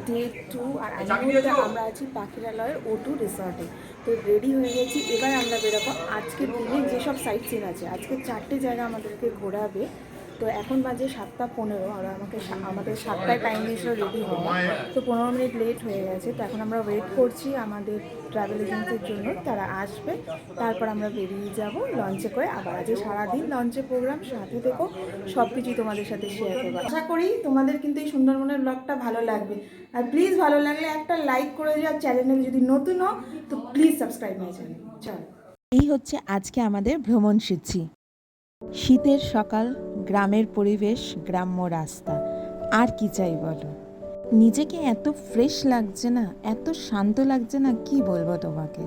Day 2 আর আমরা আছি পাখিরালয়ের O2 রিসর্টে। তো রেডি হয়ে গেছি, এবার আমরা বেরোবো আজকের দিনে যেসব সাইট সিন আছে। আজকে 4টে জায়গা আমাদেরকে ঘোরাবে। তো এখন বাজে 7:15 আর আমাদের 7টায় টাইম দিয়েছিল রেডি হওয়া, তো 15 মিনিট লেট হয়ে গেছে। তো এখন আমরা ওয়েট করছি আমাদের ট্রাভেল এজেন্সির জন্য, তারা আসবে, তারপর আমরা বেরিয়ে যাব লঞ্চে করে। আবার আজকে সারাদিন লঞ্চে প্রোগ্রাম, সাথে থেকো, সব কিছুই তোমাদের সাথে শেয়ার করবো। আশা করি তোমাদের কিন্তু এই সুন্দরবনের ব্লগটা ভালো লাগবে। আর প্লিজ ভালো লাগলে একটা লাইক করে দিও, আর চ্যানেলে যদি নতুন হও তো প্লিজ সাবস্ক্রাইব মাই চ্যানেল। চলো, এই হচ্ছে আজকে আমাদের ভ্রমণ সূচি। শীতের সকাল, গ্রামের পরিবেশ, গ্রাম্য রাস্তা, আর কি চাই বলো। নিজেকে এত ফ্রেশ লাগছে না, এত শান্ত লাগছে না, কি বলবো তোমাকে।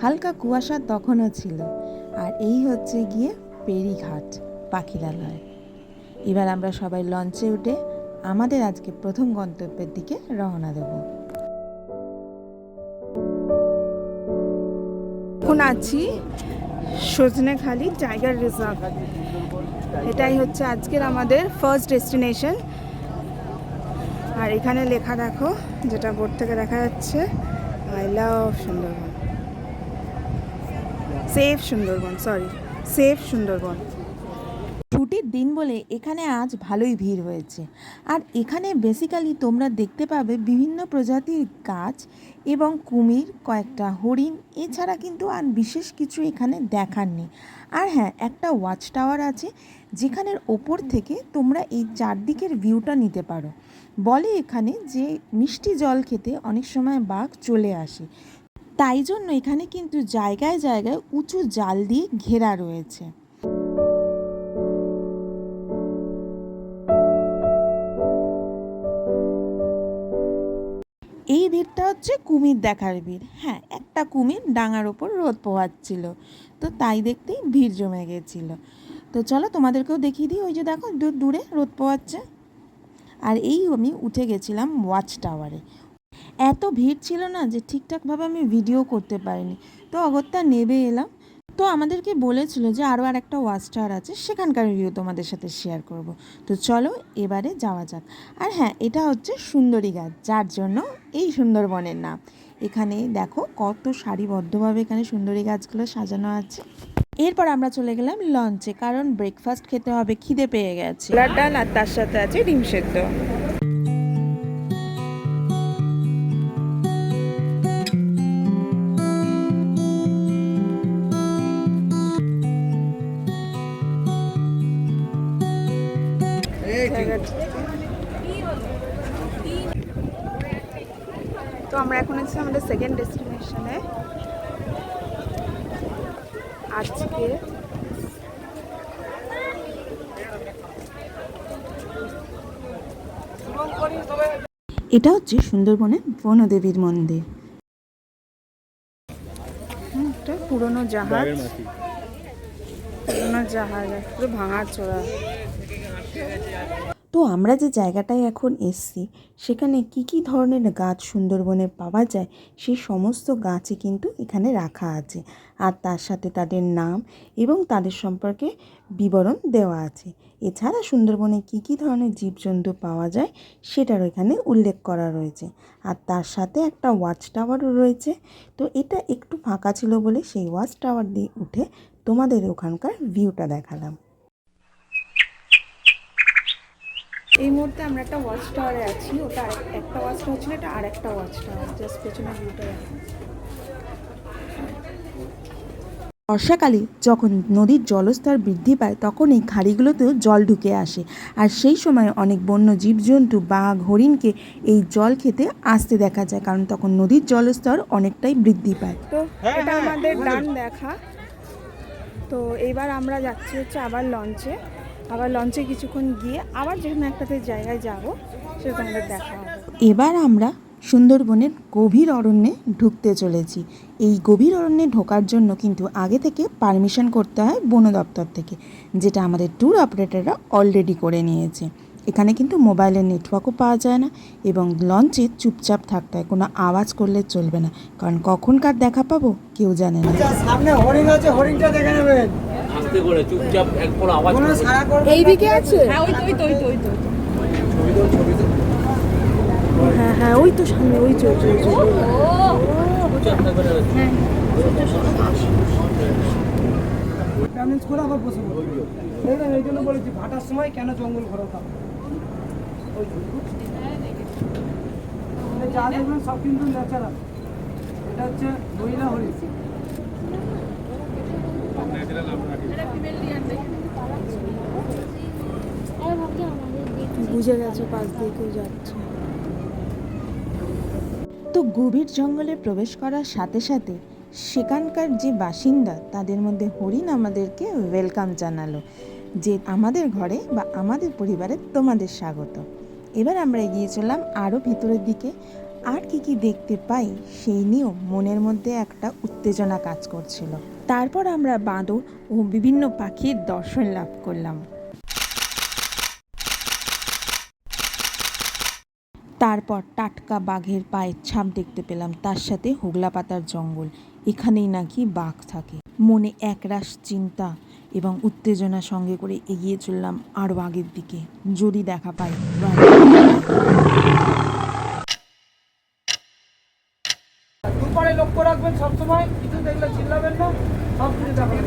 হালকা কুয়াশা তখনও ছিল। আর এই হচ্ছে গিয়ে পেরিঘাট, পাখিরালয়। এবার আমরা সবাই লঞ্চে উঠে আমাদের আজকে প্রথম গন্তব্যের দিকে রওনা দেব। এখন আছি সজনেখালি টাইগার রিজার্ভ। এটাই হচ্ছে আজকের আমাদের ফার্স্ট ডেস্টিনেশন। আর এখানে লেখা দেখো, যেটা বোর্ড থেকে দেখা যাচ্ছে, I love Sundarban, safe Sundarban, safe Sundarban. ছুটির দিন বলে এখানে আজ ভালোই ভিড় হয়েছে। আর এখানে বেসিক্যালি তোমরা দেখতে পাবে বিভিন্ন প্রজাতির গাছ এবং কুমির, কয়েকটা হরিণ, এছাড়া কিন্তু আর বিশেষ কিছু এখানে দেখার নেই। আর হ্যাঁ, একটা ওয়াচ টাওয়ার আছে যেখানের ওপর থেকে তোমরা এই চারদিকের ভিউটা নিতে পারো। বলে এখানে যে মিষ্টি জল খেতে অনেক সময় বাঘ চলে আসে, তাই জন্য এখানে কিন্তু জায়গায় জায়গায় উঁচু জাল দিয়ে ঘেরা রয়েছে। এই ভিড়টা হচ্ছে কুমির দেখার ভিড়। হ্যাঁ, একটা কুমির ডাঙার ওপর রোদ পোহাচ্ছিল, তো তাই দেখতেই ভিড় জমে গেছিল। তো চলো তোমাদেরকেও দেখিয়ে দিই, ওই যে দেখো দূরে রোদ পোহাচ্ছে। আর এই আমি উঠে গেছিলাম ওয়াচ টাওয়ারে। এত ভিড় ছিল না যে ঠিকঠাকভাবে আমি ভিডিও করতে পারিনি, তো অগত্যা নেমে এলাম। তো আমাদেরকে বলেছিল যে আরও একটা ওয়াচ টাওয়ার আছে, সেখানকার ভিউ তোমাদের সাথে শেয়ার করব। তো চলো এবারে যাওয়া যাক। আর হ্যাঁ, এটা হচ্ছে সুন্দরী গাছ, যার জন্য এই সুন্দরবনের নাম। এখানে দেখো কত সারিবদ্ধভাবে এখানে সুন্দরী গাছগুলো সাজানো আছে। এরপর আমরা চলে গেলাম লঞ্চে, কারণ ব্রেকফাস্ট খেতে হবে, খিদে পেয়ে গেছে। ডাল আর তার সাথে আছে ডিম সেদ্ধ। তো আমরা এখন এসেছি আমাদের সেকেন্ড ডেস্টিনেশনে। আজকে এটা হচ্ছে সুন্দরবনের বনদেবীর মন্দির। একটা পুরনো জাহাজ, পুরো ভাঙা চোরা। তো আমরা যে জায়গাটায় এখন এসছি, সেখানে কি কি ধরনের গাছ সুন্দরবনে পাওয়া যায় সেই সমস্ত গাছই কিন্তু এখানে রাখা আছে। আর তার সাথে তাদের নাম এবং তাদের সম্পর্কে বিবরণ দেওয়া আছে। এছাড়া সুন্দরবনে কি কি ধরনের জীবজন্তু পাওয়া যায় সেটারও এখানে উল্লেখ করা রয়েছে। আর তার সাথে একটা ওয়াচ টাওয়ারও রয়েছে। তো এটা একটু ফাঁকা ছিল বলে সেই ওয়াচ টাওয়ার দিয়ে উঠে তোমাদের ওখানকার ভিউটা দেখালাম। এই মুহূর্তে আমরা একটা ওয়াচ টাওয়ারে আছি। ওটা একটা ওয়াচ টাওয়ার ছিল, এটা আর একটা ওয়াচ টাওয়ার। জাস্ট পেছনে ভিউটা দেখো। বর্ষাকালে যখন নদীর জলস্তর বৃদ্ধি পায়, তখন এই খাড়িগুলোতেও জল ঢুকে আসে। আর সেই সময় অনেক বন্য জীবজন্তু, বাঘ, হরিণকে এই জল খেতে আসতে দেখা যায়, কারণ তখন নদীর জলস্তর অনেকটাই বৃদ্ধি পায়। তো এটা আমাদের ডান দেখা। তো এইবার আমরা যাচ্ছি হচ্ছে আবার লঞ্চে কিছুক্ষণ গিয়ে আবার যেখানে একটাতে জায়গায় যাব, সেটা আমাদের দেখা হবে। এবার আমরা সুন্দরবনের গভীর অরণ্যে ঢুকতে চলেছি। এই গভীর অরণ্যে ঢোকার জন্য কিন্তু আগে থেকে পারমিশন করতে হয় বন দপ্তর থেকে, যেটা আমাদের ট্যুর অপারেটররা অলরেডি করে নিয়েছে। এখানে কিন্তু মোবাইলের নেটওয়ার্কও পাওয়া যায় না এবং লঞ্চে চুপচাপ থাকতে হয়, কোনো আওয়াজ করলে চলবে না, কারণ কখনকার দেখা পাবো কেউ জানে না। সামনে হরিণ আছে, হরিণটা দেখে নেবেন। আস্তে করে চুপচাপ, একবার আওয়াজ এইদিকে আছে। হ্যাঁ, ওই তো। ছবি তো হ্যাঁ হ্যাঁ ওই তো সামনে ওই চলছে চারটা করে আছে। ব্যালেন্স করে আবার বসে পড়ো। দেখলেন, এই জন্য বলেছি ভাটার সময় কেন জঙ্গল ঘোরাতে হবে। ওই জন্য। মানে যা দেখবেন সব কিন্তু ন্যাচারাল। এটা হচ্ছে মহিলা হরিণ। বুঝে গেছে পাশ দিয়ে কেউ যাচ্ছে। তো গভীর জঙ্গলে প্রবেশ করার সাথে সাথে সেখানকার যে বাসিন্দা তাদের মধ্যে হরিণ আমাদেরকে ওয়েলকাম জানালো যে আমাদের ঘরে বা আমাদের পরিবারে তোমাদের স্বাগত। এবার আমরা এগিয়ে চললাম আরও ভিতরের দিকে। আর কি কি দেখতে পাই সেই নিয়েও মনের মধ্যে একটা উত্তেজনা কাজ করছিল। তারপর আমরা বাঁদর ও বিভিন্ন পাখির দর্শন লাভ করলাম। তারপর টাটকা বাঘের পায়ের ছাপ দেখতে পেলাম, তার সাথে হোগলা পাতার জঙ্গল। এখানেই নাকি বাঘ থাকে। মনে একরাশ চিন্তা এবং উত্তেজনা সঙ্গে করে এগিয়ে চললাম আরও আগের দিকে, যদি দেখা পাই। দুপারে লক্ষ্য রাখবেন সবসময়, কিছু দেখলে চিল্লাবেন না, সব কিছু দেখাবেন।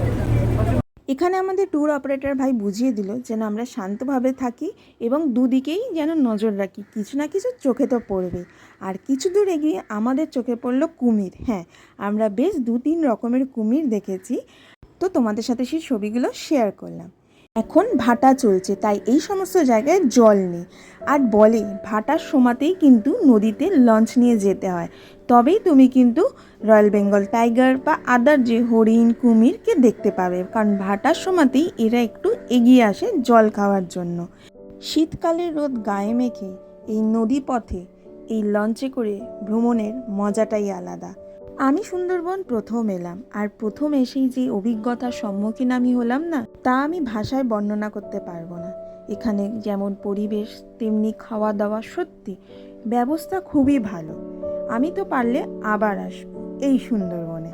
এখানে আমাদের ট্যুর অপারেটর ভাই বুঝিয়ে দিল যেন আমরা শান্তভাবে থাকি এবং দুদিকেই যেন নজর রাখি, কিছু না কিছু চোখে তো পড়বে। আর কিছু দূর এগিয়ে আমাদের চোখে পড়লো কুমির। হ্যাঁ, আমরা বেশ 2-3 রকমের কুমির দেখেছি, তো তোমাদের সাথে সেই ছবিগুলো শেয়ার করলাম। এখন ভাটা চলছে, তাই এই সমস্ত জায়গায় জল নেই। আর বলে ভাটার সময়তেই কিন্তু নদীতে লঞ্চ নিয়ে যেতে হয়, তবেই তুমি কিন্তু রয়্যাল বেঙ্গল টাইগার বা আদার যে হরিণ কুমিরকে দেখতে পাবে, কারণ ভাটার সময়তেই এরা একটু এগিয়ে আসে জল খাওয়ার জন্য। শীতকালের রোদ গায়ে মেখে এই নদী পথে এই লঞ্চে করে ভ্রমণের মজাটাই আলাদা। আমি সুন্দরবন প্রথম এলাম, আর প্রথম এসেই যে অভিজ্ঞতার সম্মুখীন আমি হলাম না, তা আমি ভাষায় বর্ণনা করতে পারবো না। এখানে যেমন পরিবেশ তেমনি খাওয়া দাওয়া, সত্যি ব্যবস্থা খুবই ভালো। আমি তো পারলে আবার আসবো এই সুন্দরবনে।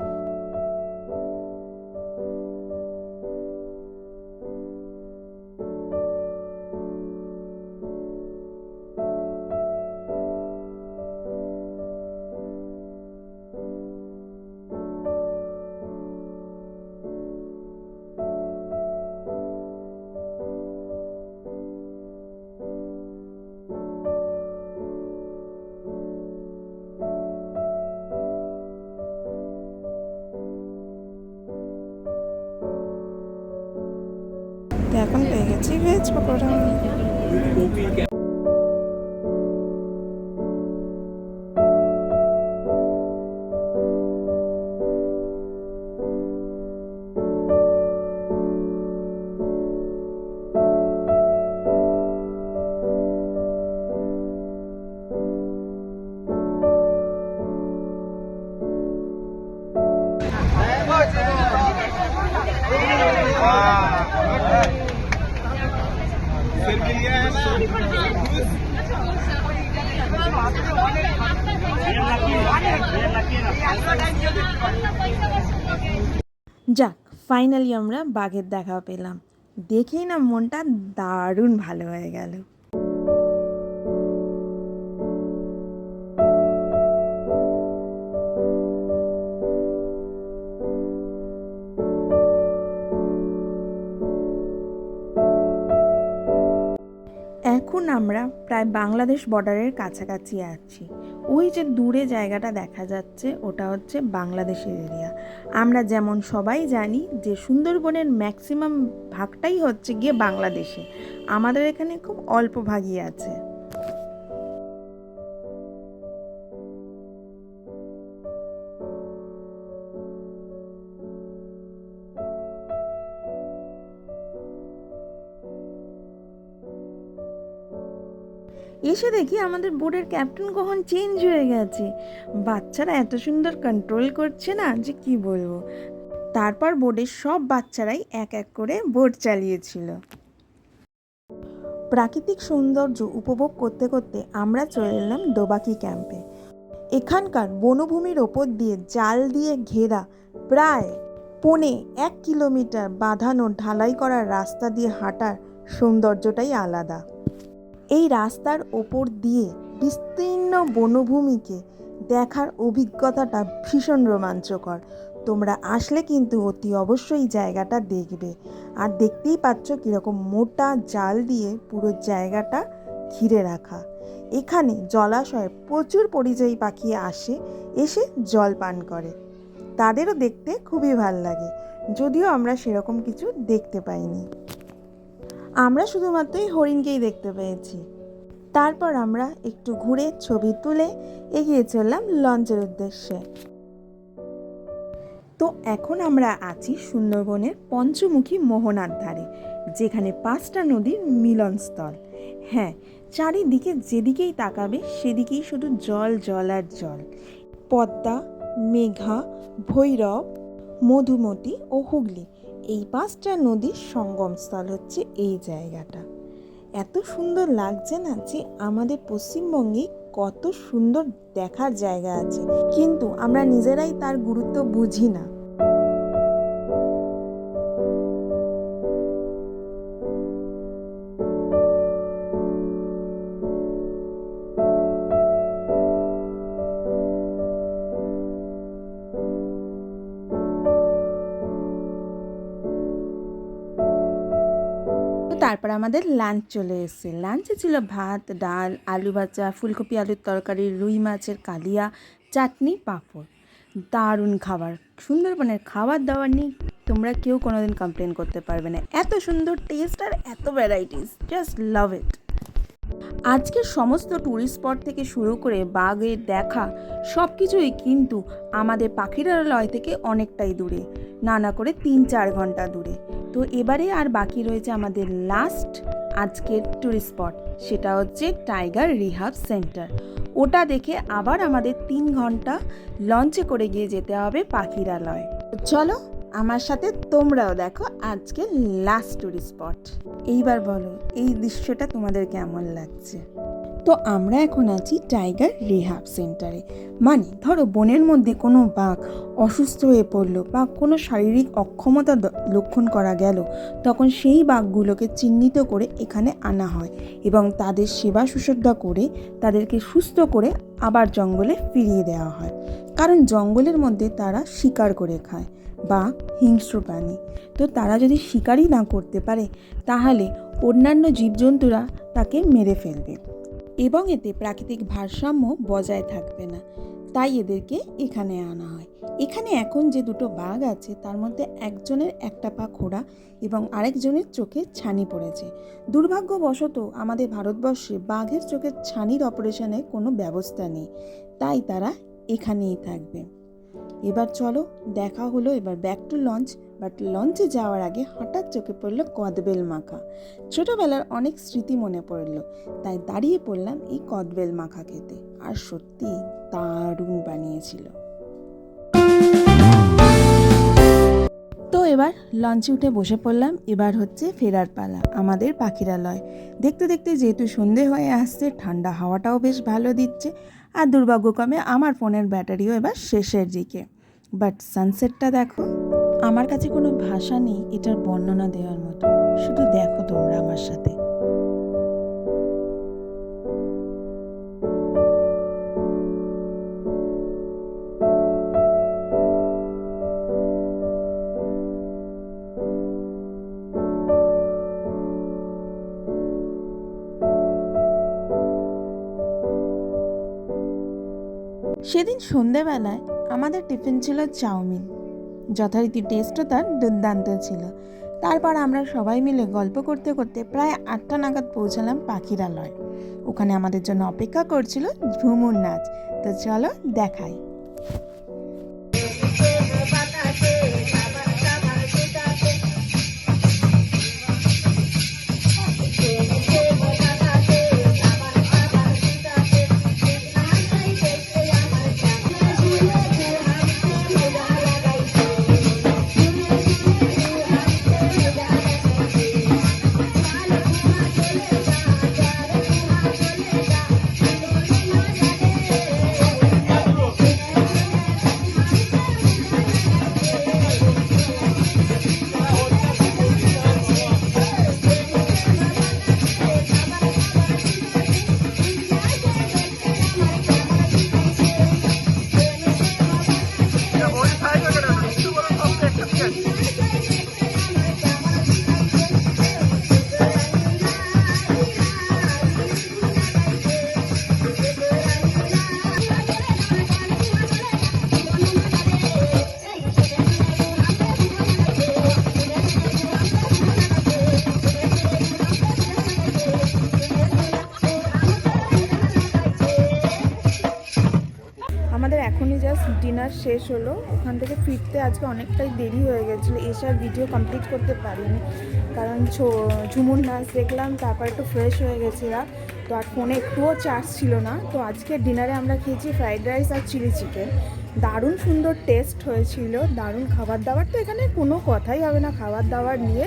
এখন পেয়ে গেছি ভেজ পকোড়া। যাক, ফাইনালি আমরা বাঘের দেখা পেলাম। দেখেই না মনটা দারুণ ভালো হয়ে গেল। এখন আমরা প্রায় বাংলাদেশ বর্ডারের কাছাকাছি আছি। ওই যে দূরে জায়গাটা দেখা যাচ্ছে ওটা হচ্ছে বাংলাদেশের এরিয়া। আমরা যেমন সবাই জানি যে সুন্দরবনের ম্যাক্সিমাম ভাগটাই হচ্ছে গিয়ে বাংলাদেশে, আমাদের এখানে খুব অল্প ভাগই আছে। এসে দেখি আমাদের বোটের ক্যাপ্টেন কখন চেঞ্জ হয়ে গেছে। বাচ্চারা এত সুন্দর কন্ট্রোল করছে না যে কি বলবো। তারপর বোটের সব বাচ্চারাই এক এক করে বোট চালিয়েছিল। প্রাকৃতিক সৌন্দর্য উপভোগ করতে করতে আমরা চলে এলাম দোবাকি ক্যাম্পে। এখানকার বনভূমির ওপর দিয়ে জাল দিয়ে ঘেরা প্রায় 1.25 কিলোমিটার বাঁধানো ঢালাই করা রাস্তা দিয়ে হাঁটার সৌন্দর্যটাই আলাদা। এই রাস্তার ওপর দিয়ে বিস্তীর্ণ বনভূমিকে দেখার অভিজ্ঞতাটা ভীষণ রোমাঞ্চকর। তোমরা আসলে কিন্তু অতি অবশ্যই জায়গাটা দেখবে। আর দেখতেই পাচ্ছ কীরকম মোটা জাল দিয়ে পুরো জায়গাটা ঘিরে রাখা। এখানে জলাশয়ে প্রচুর পরিযায়ী পাখি এসে জল পান করে। তাদেরও দেখতে খুবই ভাল লাগে, যদিও আমরা সেরকম কিছু দেখতে পাইনি। আমরা শুধুমাত্র এই হরিণকেই দেখতে পেয়েছি। তারপর আমরা একটু ঘুরে ছবি তুলে এগিয়ে চললাম লঞ্চের উদ্দেশ্যে। তো এখন আমরা আছি সুন্দরবনের পঞ্চমুখী মোহনার ধারে, যেখানে 5টা নদীর মিলনস্থল। হ্যাঁ, চারিদিকে যেদিকেই তাকাবে সেদিকেই শুধু জল জল আর জল। পদ্মা, মেঘা, ভৈরব, মধুমতি ও হুগলি, এই 5টা নদীর সঙ্গমস্থল হচ্ছে এই জায়গাটা। এত সুন্দর লাগছে না যে আমাদের পশ্চিমবঙ্গে কত সুন্দর দেখার জায়গা আছে, কিন্তু আমরা নিজেরাই তার গুরুত্ব বুঝি না। তারপর আমাদের লাঞ্চ চলে এসেছে। লাঞ্চে ছিল ভাত, ডাল, আলু ভাজা, ফুলকপি আলুর তরকারি, রুই মাছের কালিয়া, চাটনি, পাঁপড়। দারুণ খাবার। সুন্দরবনের খাবার দাবার নিয়ে তোমরা কেউ কোনোদিন কমপ্লেন করতে পারবে না। এত সুন্দর টেস্ট আর এত ভ্যারাইটিস, জাস্ট লাভ ইট। আজকের সমস্ত ট্যুরিস্ট স্পট থেকে শুরু করে বাঘের দেখা সব কিছুই কিন্তু আমাদের পাখিরালয় থেকে অনেকটাই দূরে, না করে 3-4 ঘন্টা দূরে। তো এবারে আর বাকি রয়েছে আমাদের লাস্ট আজকের ট্যুরিস্ট স্পট, সেটা হচ্ছে টাইগার রিহ্যাব সেন্টার। ওটা দেখে আবার আমাদের 3 ঘন্টা লঞ্চে করে গিয়ে যেতে হবে পাখিরালয়। চলো আমার সাথে তোমরাও দেখো আজকে লাস্ট ট্যুরিস্ট স্পট। এইবার বলো এই দৃশ্যটা তোমাদের কেমন লাগছে। তো আমরা এখন আছি টাইগার রিহ্যাব সেন্টারে। মানে ধরো বনের মধ্যে কোনো বাঘ অসুস্থ হয়ে পড়লো বা কোনো শারীরিক অক্ষমতা লক্ষণ করা গেল, তখন সেই বাঘগুলোকে চিহ্নিত করে এখানে আনা হয় এবং তাদের সেবা শুশ্রূষা করে তাদেরকে সুস্থ করে আবার জঙ্গলে ফিরিয়ে দেওয়া হয়। কারণ জঙ্গলের মধ্যে তারা শিকার করে খায় বা হিংস্র প্রাণী, তো তারা যদি শিকারই না করতে পারে তাহলে অন্যান্য জীবজন্তুরা তাকে মেরে ফেলবে এবং এতে প্রাকৃতিক ভারসাম্য বজায় থাকবে না। তাই এদেরকে এখানে আনা হয়। এখানে এখন যে 2টো বাঘ আছে তার মধ্যে একজনের একটা পা খোড়া এবং আরেকজনের চোখে ছানি পড়েছে। দুর্ভাগ্যবশত আমাদের ভারতবর্ষে বাঘের চোখের ছানির অপারেশনের কোনো ব্যবস্থা নেই, তাই তারা এখানেই থাকবে। এবার চলো দেখা হলো, এবার ব্যাক টু লঞ্চ। বাট লঞ্চে যাওয়ার আগে হঠাৎ চোখে পড়লো কদবেল মাখা। ছোটোবেলার অনেক স্মৃতি মনে পড়লো, তাই দাঁড়িয়ে পড়লাম এই কদবেল মাখা খেতে। আর সত্যি দারুণ বানিয়েছিল। তো এবার লঞ্চে উঠে বসে পড়লাম। এবার হচ্ছে ফেরার পালা আমাদের পাখিরালয়। দেখতে দেখতে যেহেতু সন্ধে হয়ে আসছে, ঠান্ডা হাওয়াটাও বেশ ভালো দিচ্ছে, আর দুর্ভাগ্যক্রমে আমার ফোনের ব্যাটারিও এবার শেষের দিকে। বাট সানসেটটা দেখো, আমার কাছে কোনো ভাষা নেই এটার বর্ণনা দেওয়ার মতো। শুধু দেখো তোমরা আমার সাথে। সেদিন সন্ধেবেলায় আমাদের টিফিন ছিল চাউমিন। যথারীতি টেস্টও তার দুর্দান্ত ছিল। তারপর আমরা সবাই মিলে গল্প করতে করতে প্রায় 8টা নাগাদ পৌঁছালাম পাখিরালয়। ওখানে আমাদের জন্য অপেক্ষা করছিল ঝুমুর নাচ। তো চলো দেখাই। আমাদের এখনই জাস্ট ডিনার শেষ হলো। ওখান থেকে ফিরতে আজকে অনেকটাই দেরি হয়ে গেছিলো, এসে আর ভিডিও কমপ্লিট করতে পারিনি, কারণ ঝুমুর নাচ দেখলাম, তারপর একটু ফ্রেশ হয়ে গেছিলাম। তো আর ফোনে একটুও চার্জ ছিল না। তো আজকে ডিনারে আমরা খেয়েছি ফ্রাইড রাইস আর চিলি চিকেন। দারুণ সুন্দর টেস্ট হয়েছিল, দারুণ খাবার দাবার, তো এখানে কোনো কথাই হবে না খাবার দাবার নিয়ে।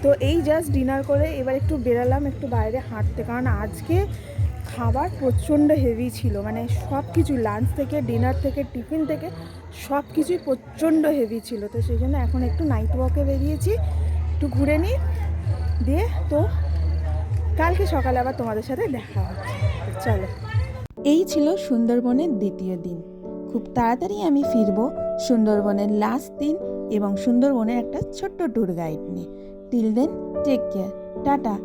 তো এই জাস্ট ডিনার করে এবার একটু বেরালাম একটু বাইরে হাঁটতে, কারণ আজকে খাবার প্রচণ্ড হেভি ছিল, মানে সব কিছু লাঞ্চ থেকে ডিনার থেকে টিফিন থেকে সব কিছুই প্রচণ্ড হেভি ছিল। তো সেই জন্য এখন একটু নাইট ওয়াকে বেরিয়েছি, একটু ঘুরে নিই, দিয়ে তো কালকে সকালে আবার তোমাদের সাথে দেখা হচ্ছে। চলো। এই ছিল সুন্দরবনের দ্বিতীয় দিন। খুব তাড়াতাড়ি আমি ফিরবো সুন্দরবনের লাস্ট দিন এবং সুন্দরবনের একটা ছোট্ট ট্যুর গাইড নিয়ে। Till then, take care, tata.